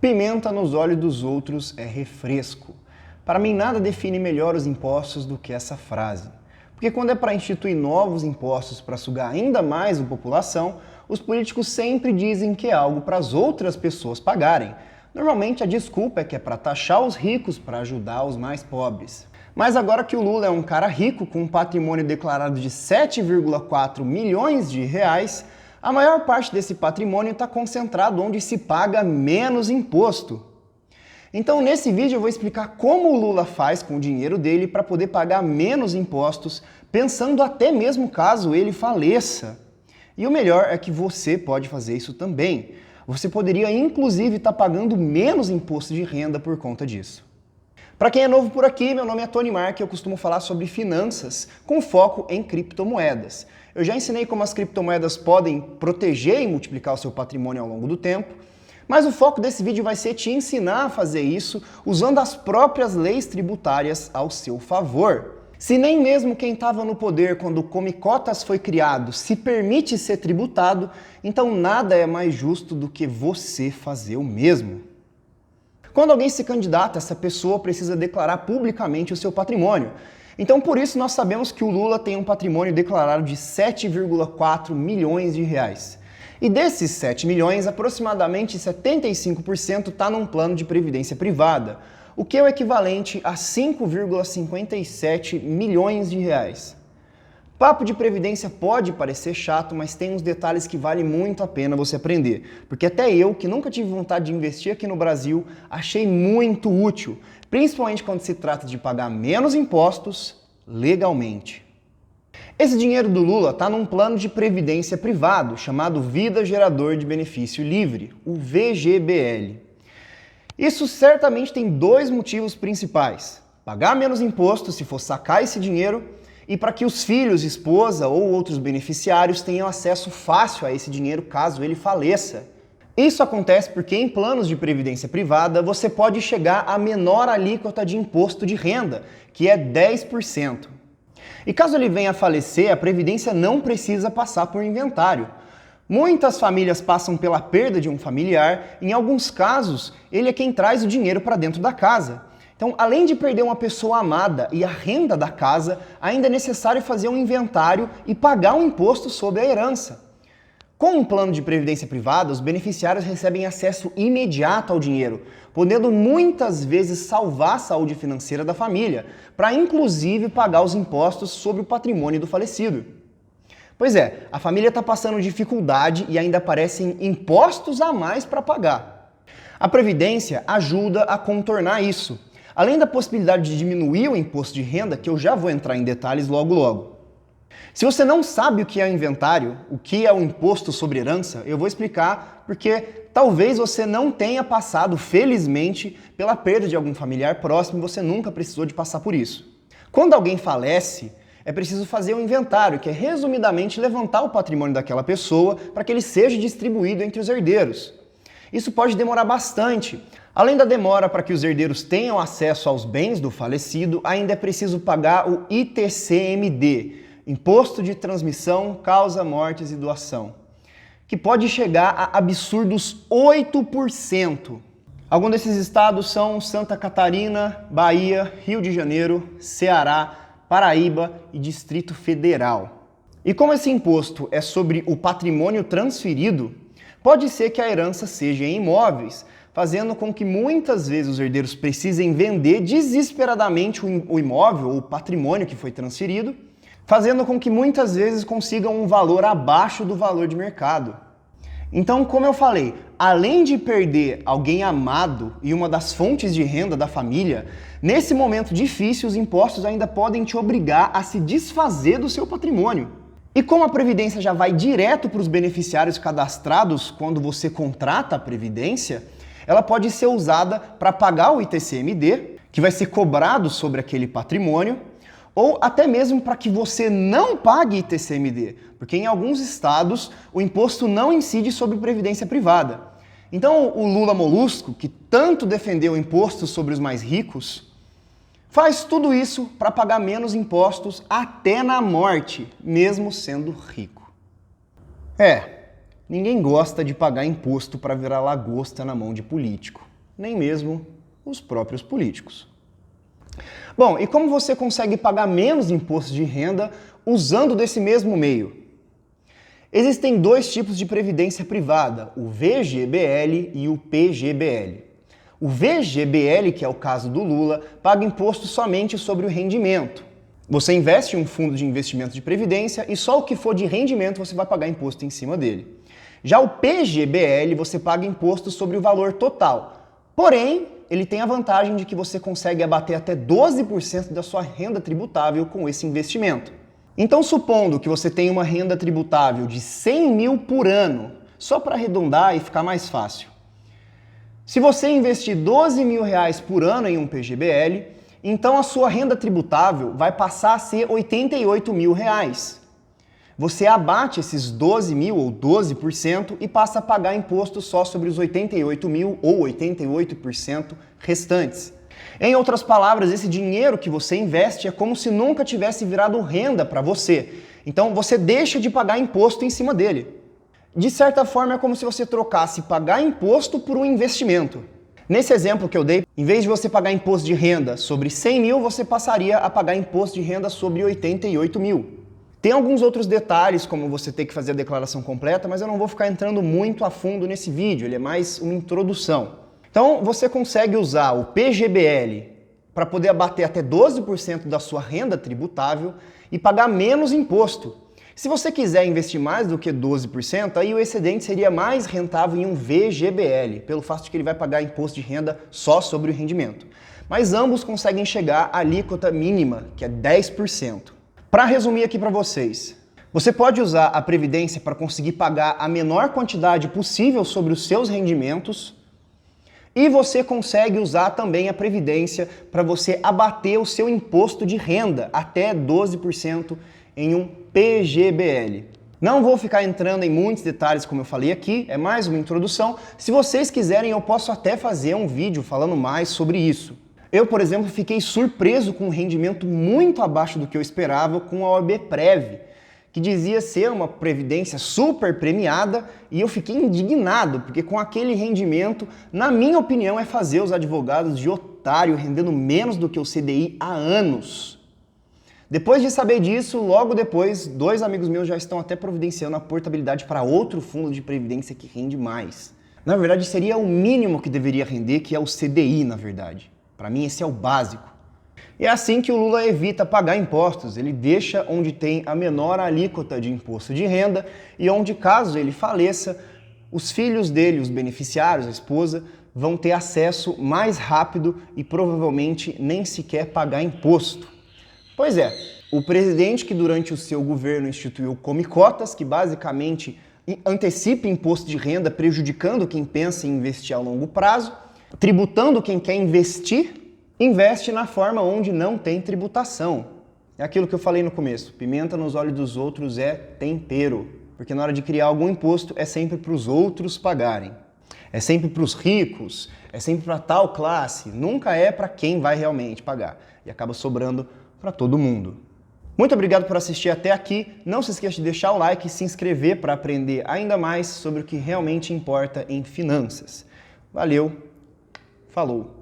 Pimenta nos olhos dos outros é refresco. Para mim, nada define melhor os impostos do que essa frase. Porque quando é para instituir novos impostos para sugar ainda mais a população, os políticos sempre dizem que é algo para as outras pessoas pagarem. Normalmente a desculpa é que é para taxar os ricos para ajudar os mais pobres. Mas agora que o Lula é um cara rico com um patrimônio declarado de 7,4 milhões de reais, a maior parte desse patrimônio está concentrado onde se paga menos imposto. Então nesse vídeo eu vou explicar como o Lula faz com o dinheiro dele para poder pagar menos impostos, pensando até mesmo caso ele faleça. E o melhor é que você pode fazer isso também. Você poderia inclusive estar pagando menos imposto de renda por conta disso. Para quem é novo por aqui, meu nome é Tony Mark e eu costumo falar sobre finanças com foco em criptomoedas. Eu já ensinei como as criptomoedas podem proteger e multiplicar o seu patrimônio ao longo do tempo, mas o foco desse vídeo vai ser te ensinar a fazer isso usando as próprias leis tributárias ao seu favor. Se nem mesmo quem estava no poder quando o Come Cotas foi criado se permite ser tributado, então nada é mais justo do que você fazer o mesmo. Quando alguém se candidata, essa pessoa precisa declarar publicamente o seu patrimônio. Então por isso nós sabemos que o Lula tem um patrimônio declarado de 7,4 milhões de reais. E desses 7 milhões, aproximadamente 75% está num plano de previdência privada, o que é o equivalente a 5,57 milhões de reais. Papo de previdência pode parecer chato, mas tem uns detalhes que vale muito a pena você aprender. Porque até eu, que nunca tive vontade de investir aqui no Brasil, achei muito útil, principalmente quando se trata de pagar menos impostos legalmente. Esse dinheiro do Lula está num plano de previdência privado, chamado Vida Gerador de Benefício Livre, o VGBL. Isso certamente tem dois motivos principais: pagar menos imposto se for sacar esse dinheiro, e para que os filhos, esposa ou outros beneficiários tenham acesso fácil a esse dinheiro caso ele faleça. Isso acontece porque em planos de previdência privada você pode chegar à menor alíquota de imposto de renda, que é 10%. E caso ele venha a falecer, a previdência não precisa passar por inventário. Muitas famílias passam pela perda de um familiar, em alguns casos ele é quem traz o dinheiro para dentro da casa. Então, além de perder uma pessoa amada e a renda da casa, ainda é necessário fazer um inventário e pagar um imposto sobre a herança. Com um plano de previdência privada, os beneficiários recebem acesso imediato ao dinheiro, podendo muitas vezes salvar a saúde financeira da família, para inclusive pagar os impostos sobre o patrimônio do falecido. Pois é, a família está passando dificuldade e ainda aparecem impostos a mais para pagar. A Previdência ajuda a contornar isso, além da possibilidade de diminuir o imposto de renda, que eu já vou entrar em detalhes logo. Se você não sabe o que é o inventário, o que é o imposto sobre herança, eu vou explicar porque talvez você não tenha passado, felizmente, pela perda de algum familiar próximo e você nunca precisou de passar por isso. Quando alguém falece, é preciso fazer um inventário, que é resumidamente levantar o patrimônio daquela pessoa para que ele seja distribuído entre os herdeiros. Isso pode demorar bastante. Além da demora para que os herdeiros tenham acesso aos bens do falecido, ainda é preciso pagar o ITCMD, Imposto de Transmissão, Causa, Mortes e Doação, que pode chegar a absurdos 8%. Alguns desses estados são Santa Catarina, Bahia, Rio de Janeiro, Ceará, Paraíba e Distrito Federal. E como esse imposto é sobre o patrimônio transferido, pode ser que a herança seja em imóveis, fazendo com que muitas vezes os herdeiros precisem vender desesperadamente o imóvel ou o patrimônio que foi transferido, fazendo com que muitas vezes consigam um valor abaixo do valor de mercado. Então, como eu falei, além de perder alguém amado e uma das fontes de renda da família, nesse momento difícil os impostos ainda podem te obrigar a se desfazer do seu patrimônio. E como a Previdência já vai direto para os beneficiários cadastrados quando você contrata a Previdência, ela pode ser usada para pagar o ITCMD, que vai ser cobrado sobre aquele patrimônio, ou até mesmo para que você não pague ITCMD, porque em alguns estados o imposto não incide sobre previdência privada. Então o Lula Molusco, que tanto defendeu o imposto sobre os mais ricos, faz tudo isso para pagar menos impostos até na morte, mesmo sendo rico. Ninguém gosta de pagar imposto para virar lagosta na mão de político. nem mesmo os próprios políticos. Bom, e como você consegue pagar menos imposto de renda usando desse mesmo meio? Existem dois tipos de previdência privada, o VGBL e o PGBL. O VGBL, que é o caso do Lula, paga imposto somente sobre o rendimento. Você investe em um fundo de investimento de previdência e só o que for de rendimento você vai pagar imposto em cima dele. Já o PGBL, você paga imposto sobre o valor total. Porém, ele tem a vantagem de que você consegue abater até 12% da sua renda tributável com esse investimento. Então, supondo que você tem uma renda tributável de 100 mil por ano, só para arredondar e ficar mais fácil. Se você investir 12 mil reais por ano em um PGBL, então a sua renda tributável vai passar a ser 88 mil reais. Você abate esses 12 mil ou 12% e passa a pagar imposto só sobre os 88 mil ou 88% restantes. Em outras palavras, esse dinheiro que você investe é como se nunca tivesse virado renda para você. Então você deixa de pagar imposto em cima dele. De certa forma, é como se você trocasse pagar imposto por um investimento. Nesse exemplo que eu dei, em vez de você pagar imposto de renda sobre 100 mil, você passaria a pagar imposto de renda sobre 88 mil. Tem alguns outros detalhes, como você ter que fazer a declaração completa, mas eu não vou ficar entrando muito a fundo nesse vídeo, ele é mais uma introdução. Então, você consegue usar o PGBL para poder abater até 12% da sua renda tributável e pagar menos imposto. Se você quiser investir mais do que 12%, aí o excedente seria mais rentável em um VGBL, pelo fato de que ele vai pagar imposto de renda só sobre o rendimento. Mas ambos conseguem chegar à alíquota mínima, que é 10%. Para resumir aqui para vocês, você pode usar a Previdência para conseguir pagar a menor quantidade possível sobre os seus rendimentos e você consegue usar também a Previdência para você abater o seu imposto de renda até 12% em um PGBL. Não vou ficar entrando em muitos detalhes como eu falei aqui, é mais uma introdução. Se vocês quiserem, eu posso até fazer um vídeo falando mais sobre isso. Eu, por exemplo, fiquei surpreso com um rendimento muito abaixo do que eu esperava com a OABPrev, que dizia ser uma previdência super premiada, e eu fiquei indignado, porque com aquele rendimento, na minha opinião, é fazer os advogados de otário rendendo menos do que o CDI há anos. Depois de saber disso, logo depois, 2 amigos meus já estão até providenciando a portabilidade para outro fundo de previdência que rende mais. Na verdade, seria o mínimo que deveria render, que é o CDI, na verdade. Para mim, esse é o básico. E é assim que o Lula evita pagar impostos. Ele deixa onde tem a menor alíquota de imposto de renda e onde, caso ele faleça, os filhos dele, os beneficiários, a esposa, vão ter acesso mais rápido e provavelmente nem sequer pagar imposto. Pois é, o presidente que durante o seu governo instituiu come-cotas, que basicamente antecipa imposto de renda, prejudicando quem pensa em investir a longo prazo, tributando quem quer investir, investe na forma onde não tem tributação. É aquilo que eu falei no começo, pimenta nos olhos dos outros é tempero, porque na hora de criar algum imposto é sempre para os outros pagarem. É sempre para os ricos, é sempre para tal classe, nunca é para quem vai realmente pagar. E acaba sobrando para todo mundo. Muito obrigado por assistir até aqui. Não se esqueça de deixar o like e se inscrever para aprender ainda mais sobre o que realmente importa em finanças. Valeu! Falou!